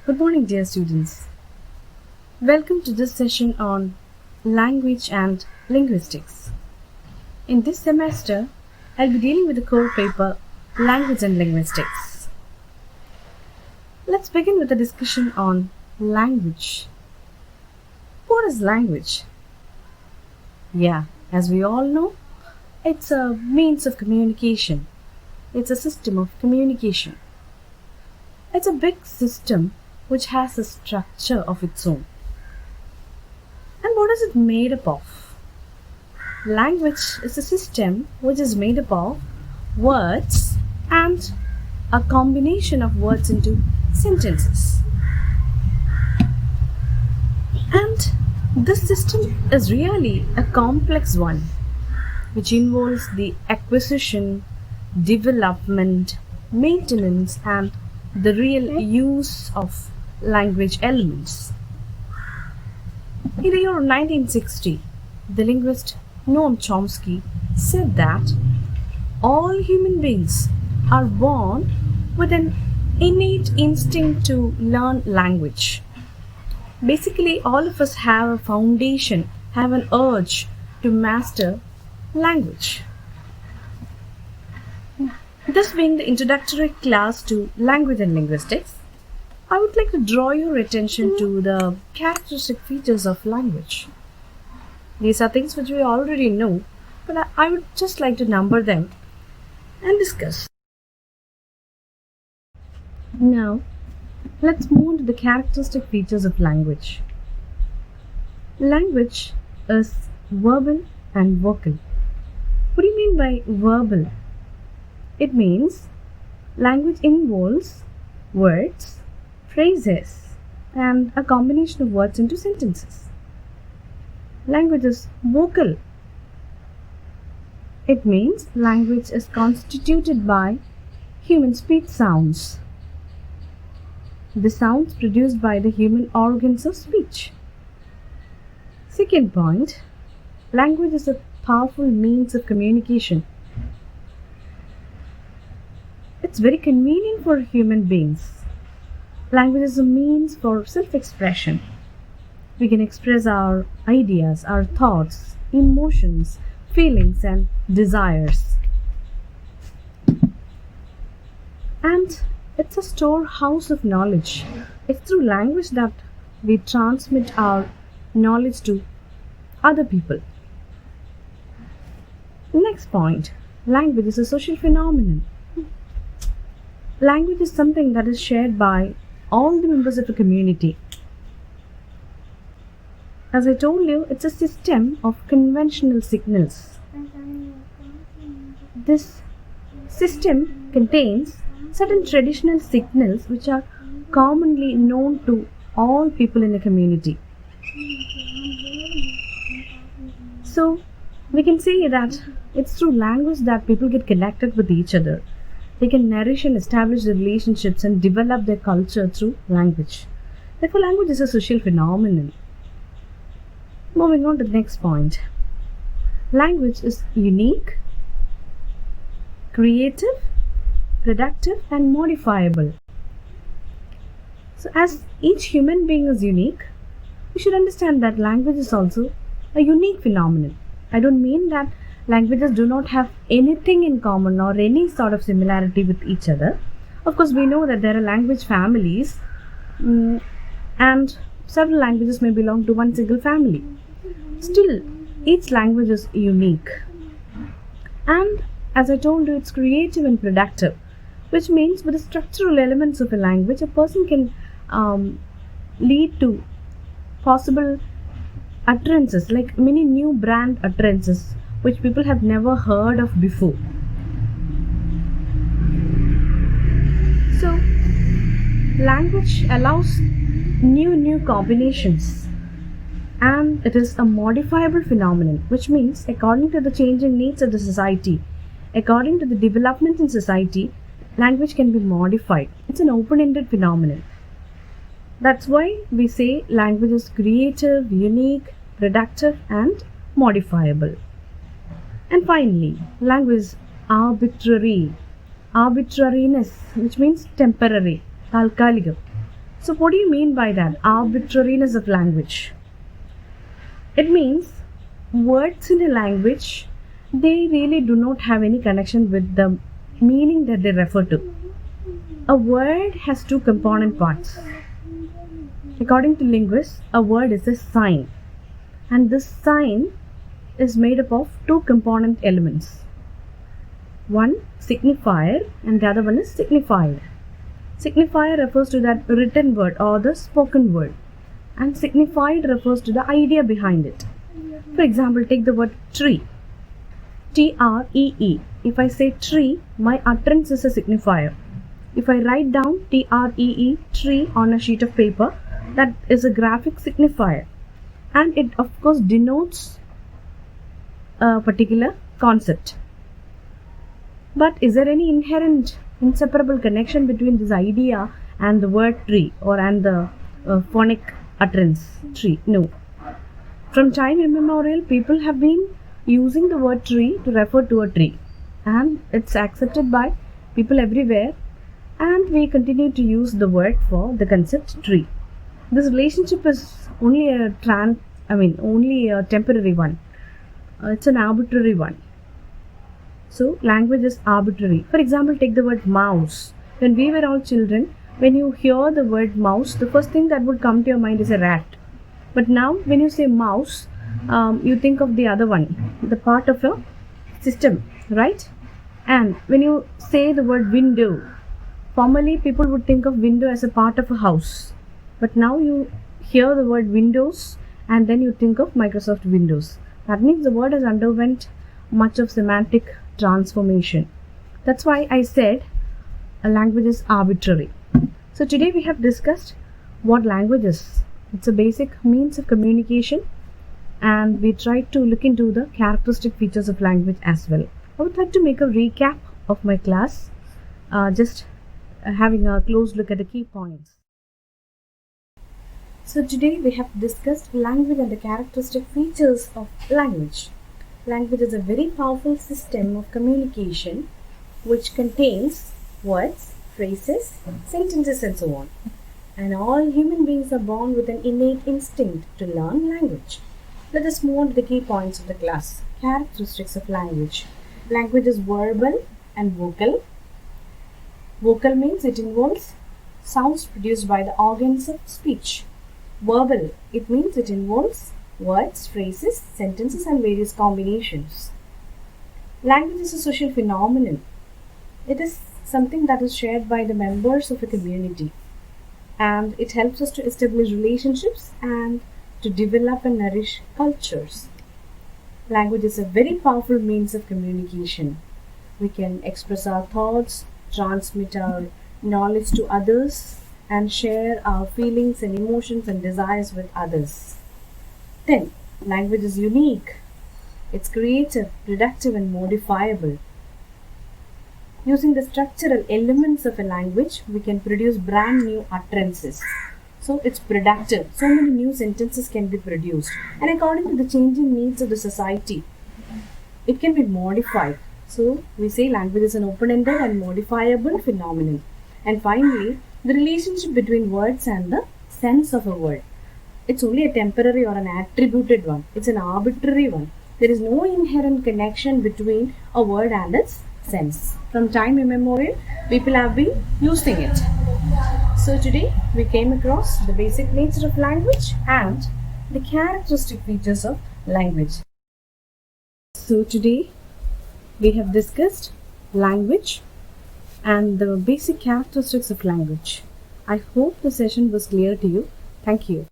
Good morning, dear students. Welcome to this session on language and linguistics. In this semester, I'll be dealing with the core paper Language and Linguistics. Let's begin with a discussion on language. What is language? Yeah, as we all know, it's a means of communication. It's a system of communication. It's a big system which has a structure of its own. And what is it made up of? Language is a system which is made up of words and a combination of words into sentences. And this system is really a complex one which involves the acquisition, development, maintenance, and the real use of language elements. In the year 1960, the linguist Noam Chomsky said that all human beings are born with an innate instinct to learn language. Basically, all of us have a foundation, have an urge to master language. This being the introductory class to language and linguistics, I would like to draw your attention to the characteristic features of language. These are things which we already know, but I would just like to number them and discuss. Now, let's move to the characteristic features of language. Language is verbal and vocal. What do you mean by verbal? It means language involves words, phrases, and a combination of words into sentences. Language is vocal. It means language is constituted by human speech sounds. The sounds produced by the human organs of speech. Second point, language is a powerful means of communication. It's very convenient for human beings. Language is a means for self-expression. We can express our ideas, our thoughts, emotions, feelings, and desires. And it's a storehouse of knowledge. It's through language that we transmit our knowledge to other people. Next point, language is a social phenomenon. Language is something that is shared by all the members of a community. As I told you, it's a system of conventional signals. This system contains certain traditional signals which are commonly known to all people in a community. So, we can say that it's through language that people get connected with each other. They can nourish and establish their relationships and develop their culture through language. Therefore, language is a social phenomenon. Moving on to the next point. Language is unique, creative, productive, and modifiable. So, as each human being is unique, we should understand that language is also a unique phenomenon. I don't mean that languages do not have anything in common or any sort of similarity with each other. Of course, we know that there are language families and several languages may belong to one single family. Still, each language is unique. And as I told you, it's creative and productive, which means with the structural elements of a language, a person can lead to possible utterances, like many new brand utterances which people have never heard of before. So, language allows new combinations, and it is a modifiable phenomenon, which means according to the changing needs of the society, according to the development in society, language can be modified. It's an open-ended phenomenon. That's why we say language is creative, unique, productive, and modifiable. And finally, language is arbitrary. Arbitrariness, which means temporary, talkaligam. So what do you mean by that? Arbitrariness of language. It means words in a language, they really do not have any connection with the meaning that they refer to. A word has two component parts. According to linguists, a word is a sign, and this sign is made up of two component elements. One signifier and the other one is signified. Signifier refers to that written word or the spoken word, and signified refers to the idea behind it. For example, take the word tree. T-R-E-E. If I say tree, my utterance is a signifier. If I write down T-R-E-E, tree, on a sheet of paper, that is a graphic signifier, and it of course denotes a particular concept. But is there any inherent, inseparable connection between this idea and the word tree and the phonic utterance tree? No. From time immemorial, people have been using the word tree to refer to a tree, and it's accepted by people everywhere, and we continue to use the word for the concept tree. This relationship is only a temporary one. It's an arbitrary one. So language is arbitrary. For example, take the word mouse. When we were all children, when you hear the word mouse, the first thing that would come to your mind is a rat. But now when you say mouse, you think of the other one, the part of a system, right? And when you say the word window, formerly people would think of window as a part of a house. But now you hear the word windows and then you think of Microsoft Windows. That means the word has underwent much of semantic transformation. That's why I said a language is arbitrary. So today we have discussed what language is. It's a basic means of communication, and we tried to look into the characteristic features of language as well. I would like to make a recap of my class, just having a close look at the key points. So today we have discussed language and the characteristic features of language. Language is a very powerful system of communication which contains words, phrases, sentences and so on. And all human beings are born with an innate instinct to learn language. Let us move on to the key points of the class. Characteristics of language. Language is verbal and vocal. Vocal means it involves sounds produced by the organs of speech. Verbal, it means it involves words, phrases, sentences and various combinations. Language is a social phenomenon. It is something that is shared by the members of a community, and it helps us to establish relationships and to develop and nourish cultures. Language is a very powerful means of communication. We can express our thoughts, transmit our knowledge to others, and share our feelings and emotions and desires with others. Then, language is unique. It's creative, productive and modifiable. Using the structural elements of a language, we can produce brand new utterances. So it's productive. So many new sentences can be produced. And according to the changing needs of the society, it can be modified. So we say language is an open-ended and modifiable phenomenon. And finally, the relationship between words and the sense of a word. It's only a temporary or an attributed one. It's an arbitrary one. There is no inherent connection between a word and its sense. From time immemorial, people have been using it. So today we came across the basic nature of language and the characteristic features of language. So today we have discussed language and the basic characteristics of language. I hope the session was clear to you. Thank you.